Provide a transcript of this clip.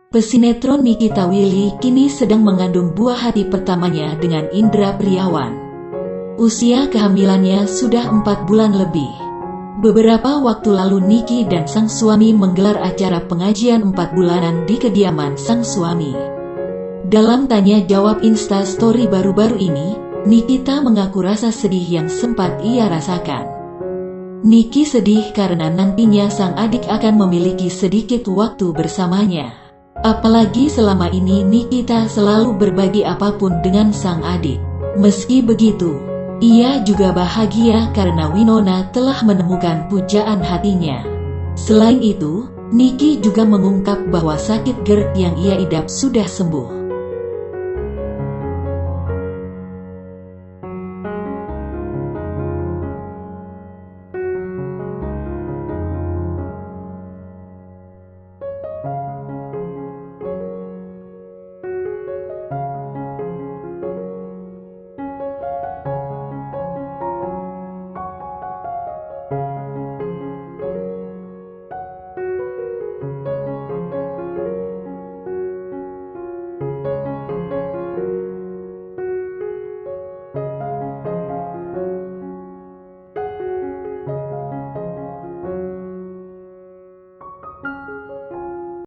Pesinetron Nikita Willy kini sedang mengandung buah hati pertamanya dengan Indra Priawan. Usia kehamilannya sudah 4 bulan lebih. Beberapa waktu lalu Niki dan sang suami menggelar acara pengajian 4 bulanan di kediaman sang suami. Dalam tanya jawab Insta Story baru-baru ini, Nikita mengaku rasa sedih yang sempat ia rasakan. Niki sedih karena nantinya sang adik akan memiliki sedikit waktu bersamanya. Apalagi selama ini Nikita selalu berbagi apapun dengan sang adik. Meski begitu, ia juga bahagia karena Winona telah menemukan pujaan hatinya. Selain itu, Niki juga mengungkap bahwa sakit GERD yang ia idap sudah sembuh.